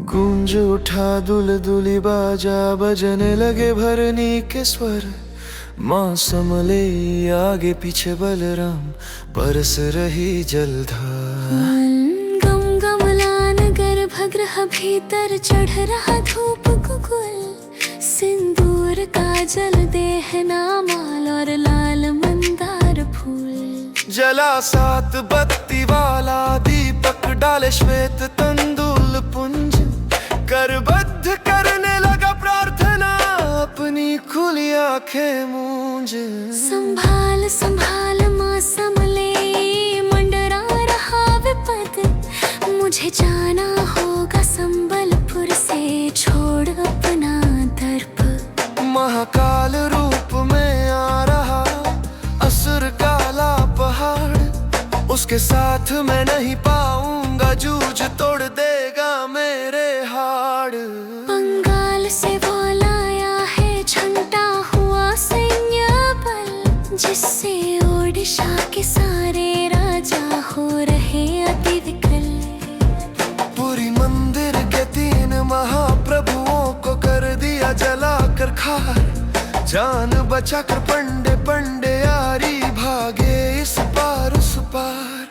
गूंज उठा दुलदुली बाजा, बजने लगे भरनी के स्वर। माँ संभले आगे पीछे बलराम, बरस रही जलधार। गम गमला नगर भग्रह भीतर, चढ़ रहा धूप कुकुल। सिंदूर काजल देहना माल और लाल मंदार फूल। जला सात बत्ती वाला दीपक, डाले श्वेत तंदुल पुंज। करबद्ध करने लगा प्रार्थना, अपनी खुली आंखें मूंज। संभाल संभाल माँ संभले, मंडरा रहा विपद। मुझे जाना होगा संबलपुर से, छोड़ अपना दर्प। महाकाल रूप में आ रहा असुर काला पहाड़। उसके साथ मैं नहीं पाऊंगा, जूझ तोड़ देगा मेरे हाड़। बंगाल से वो लाया है झंडा हुआ सैन्य बल, जिससे ओडिशा के सारे राजा हो रहे अति विकल। पूरी मंदिर के 3 महाप्रभुओं को कर दिया जला कर खार। जान बचाकर पंडे पंडे यारी भागे इस पार उस पार।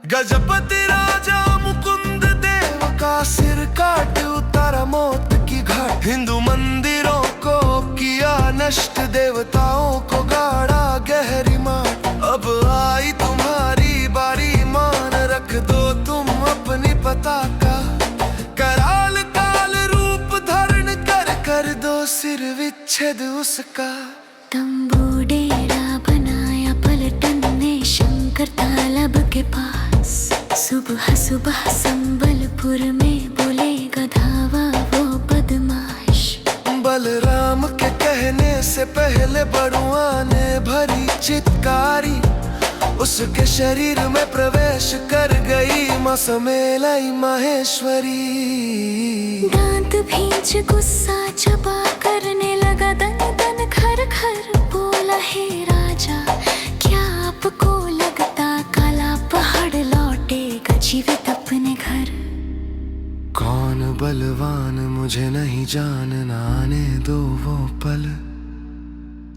गजपति राजा मुकुंद देव का सिर काट उतारा मौत की घाट। हिंदू मंदिरों को किया नष्ट, देवताओं को गाड़ा गहरी माट। अब आई तुम्हारी बारी, मान रख दो तुम अपनी पताका। कराल काल रूप धारण कर, कर दो सिर विच्छेद उसका। तंबू डेरा बनाया पलटन ने शंकर तालाब के पास। सुबह सुबह संबलपुर में बोले गधावा वो बदमाश। बलराम के कहने से पहले बड़ुआ ने भरी चित्कारी। उसके शरीर में प्रवेश कर गई माँ समेलाई माहेश्वरी। दांत भींच गुस्सा चबा करने लगा दन दन खर खर। बोला हे राजा, क्या आपको लगता काला पहाड़ लौटेगा जीवित अपने घर? कौन बलवान मुझे नहीं जानना, आने दो वो पल।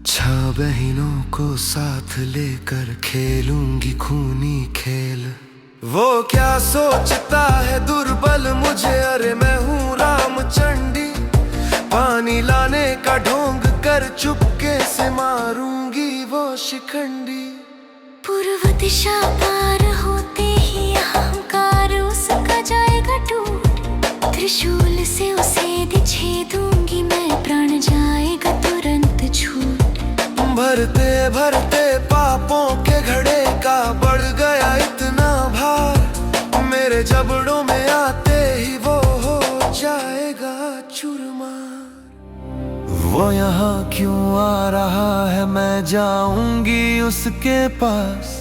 6 बहनों को साथ लेकर खेलूंगी खूनी खेल। वो क्या सोचता है दुर्बल मुझे, अरे मैं हूँ रामचंडी। पानी लाने का ढोंग कर चुपके से मारूंगी वो शिखंडी। पूर्व दिशा पार होते ही अहंकार उसका जाएगा टूट। त्रिशूल से उसे छेदूंगी मैं, प्राण जाएगा तुरंत छूट। भरते भरते पापों के घड़े का बढ़ गया इतना भार। मेरे जबड़ों में आते ही वो हो जाएगा चूरमार। वो यहाँ क्यों आ रहा है, मैं जाऊंगी उसके पास।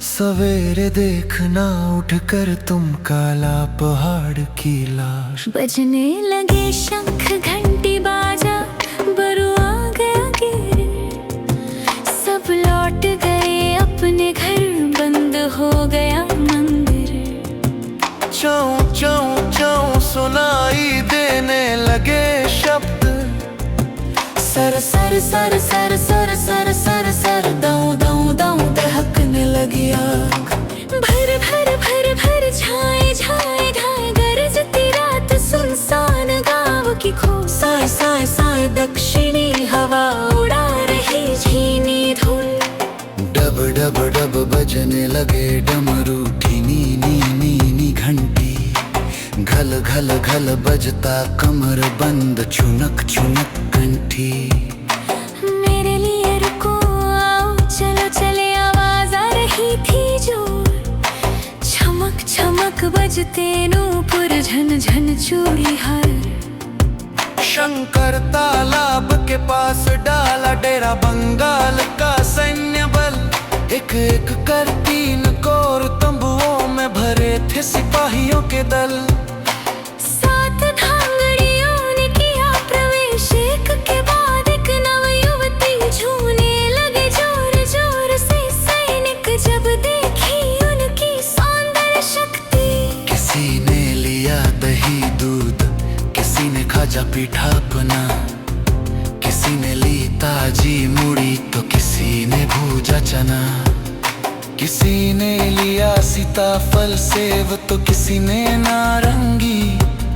सवेरे देखना उठकर तुम काला पहाड़ की लाश। बजने लगे शंख घंटी बाजा, बरुआ गया गिर। सब लौट गए अपने घर, बंद हो गया मंदिर। चौं चौं चौं सुनाई देने लगे शब्द। सर सर सर सर सर सर सर सर, दाऊं दाऊं दाऊं दहकने लगी आग। भर भर भर भर छाए छाए ढाए, गरजती रात सुनसान गाँव की खो। साए साए साए दक्षिणी हवा उड़ा रही झीनी धूल। डब डब डब बजने लगे डमरू, नी नी नी नी घंटी। घल घल घल बजता कमर बंद, छुनक छुनक कंठी। मेरे लिए रुको आओ चलो चले, आवाज आ रही थी जोर। छमक छमक बजते नूपुर, झन झन चूड़ी हार। शंकर तालाब के पास डाला डेरा बंगाल का सैन्य बल। एक एक एक कर 3 कोर तंबुओं में भरे थे सिपाहियों के दल। 7 धांगड़ियों ने किया प्रवेश, एक के बाद एक नव युवती झूमने लगे जोर जोर से। सैनिक जब देखी उनकी सौंदर्य शक्ति, किसी ने लिया दही दूध, किसी ने खाजा पीठा अपना, किसी ने ली ताजी मूड़ी तो किसी ने भूजा चना, किसी ने लिया सीताफल सेब तो किसी ने नारंगी।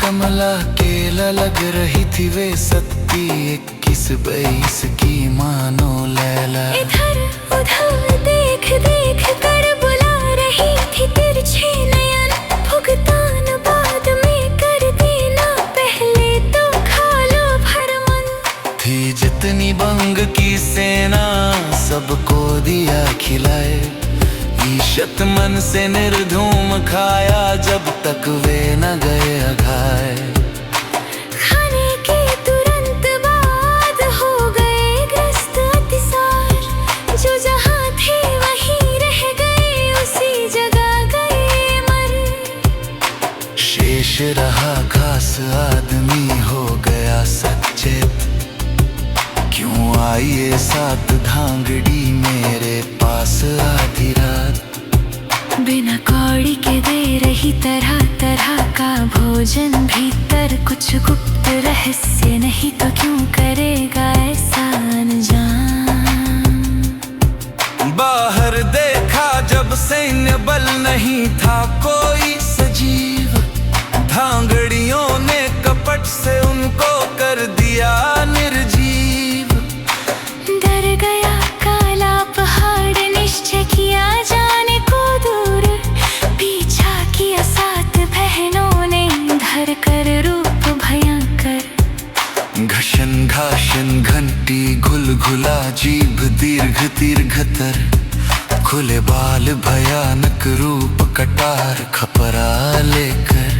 कमला केला लग रही थी वे सत्ती, 21-22 की मानो लैला। इधर उधर देख देख कर बुला रही थी तिरछे नयन। भुगतान बाद में कर देना, पहले तो खा लो भरमन। थी जितनी बंग की सेना, सबको दिया खिलाए। ईशत मन से निर्धूम खाया, जब तक वे न गए अघाए। खाने के तुरंत बाद हो गए ग्रस्त अतिसार, जो जहाँ थे वहीं रह गए, उसी जगह गए मर। शेष रहा खास आदमी हो गया सचेत, क्यों आई ये 7 धांगड़ी मेरे पास आधी रात। बिना कौड़ी के दे रही तरह तरह का भोजन, भीतर कुछ गुप्त रहस्य नहीं तो क्यों करेगा ऐसा अनजान। बाहर देखा जब सैन्य बल नहीं था कोई सजीव, धांगड़ियों ने कपट से उनको कर दिया निर्जीव। डर गया काला पहाड़, निश्चय किया जाने को दूर। पीछा किया 7 बहनों ने, धर कर रूप भयंकर। घशन घाशन घंटी घुलघुला जीभ दीर्घ दीर्घतर, खुले बाल भयानक रूप कटार खपरा लेकर।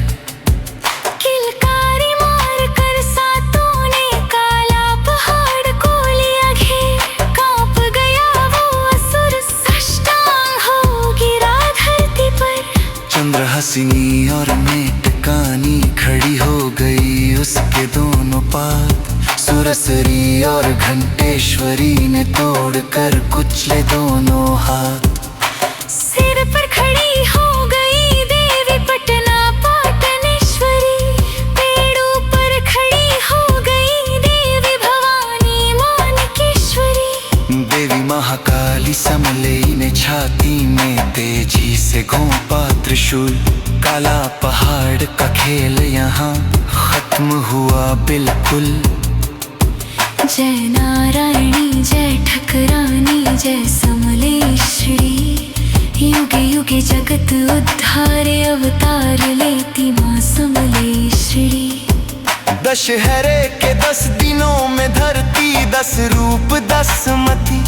किलकारी मार कर 7 ने काला पहाड़ को लिया घेर। कांप गया वो असुर, साष्टांग हो गिरा धरती पर। चंद्रहसिनी और मेटकानी खड़ी हो गई उसके दोनों पात। सुरसरी और घंटेश्वरी ने तोड़कर कुचले दोनों हाथ। सिर पर खड़ी हो गई देवी पटना पाटनेश्वरी, पेड़ों पर खड़ी हो गई देवी भवानी मानकेश्वरी। देवी महाकाली समलेई ने छाती में तेजी से घोंपा त्रिशूल। काला पहाड़ का खेल यहाँ खत्म हुआ बिल्कुल। जय नारायणी जय ठकरानी जय समलेश्वरी, युगे युगे जगत उद्धारे अवतार लेती माँ समलेश्वरी। दशहरे के 10 दिनों में धरती 10 रूप 10 मती।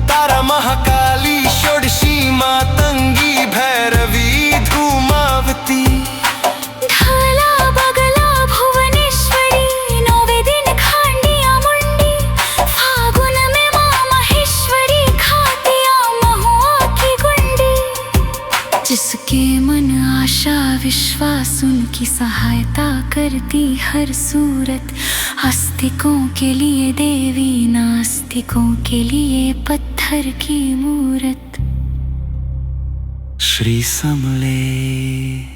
तारा महाकाली षोडशी मातंगी भैरवी धूमावती। ढाला बगला भुवनेश्वरी, 9वें दिन खांडिया मुंडी। फागुन में माँ महेश्वरी खाती महुआ की गुंडी। जिसके मन आशा विश्वास उनकी सहायता करती हर सूरत। आस्तिकों के लिए देवी, नास्तिकों के लिए पत्थर की मूरत। श्री समले।